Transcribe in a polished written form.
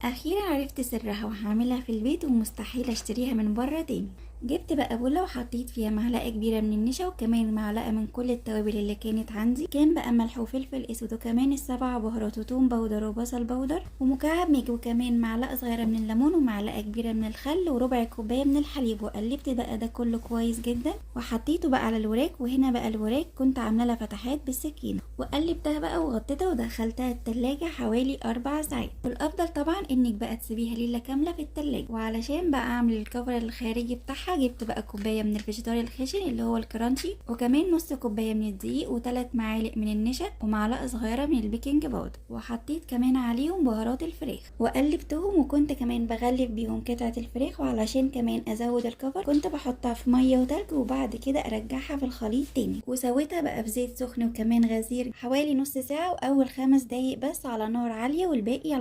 اخيرا عرفت سرها وهعملها في البيت ومستحيل اشتريها من بره تاني. جبت بقى بولة وحطيت فيها معلقة كبيرة من النشا وكمان معلقة من كل التوابل اللي كانت عندي، كان بقى ملح وفلفل اسود وكمان السبع بهارات وتوم بودر وبصل بودر ومكعب ماجي وكمان معلقة صغيرة من الليمون ومعلقة كبيرة من الخل وربع كوباية من الحليب، وقلبت بقى ده كله كويس جدا وحطيته بقى على الوراك. وهنا بقى الوراك كنت عاملة لها فتحات بالسكينة وقلبتها بقى وغطيتها ودخلتها التلاجة حوالي 4 ساعات. والافضل طبعا انك بقى تسيبيها ليلة كاملة في التلاجة. وعلشان بقى اعمل الكفر الخارجي بتاعها جبت بقى كوبايه من الفيجيتار الخشن اللي هو الكرانشي وكمان نص كوبايه من الدقيق و3 معالق من النشا ومعلقه صغيره من البيكنج باودر، وحطيت كمان عليهم بهارات الفراخ وقلبتهم. وكنت كمان بغلف بيهم قطعه الفراخ، وعلشان كمان ازود الكفر كنت بحطها في ميه وتلج وبعد كده ارجعها في الخليط تاني. وسويتها بقى في زيت سخن وكمان غزير حوالي نص ساعه واول 5 دقايق بس على نار عاليه والباقي على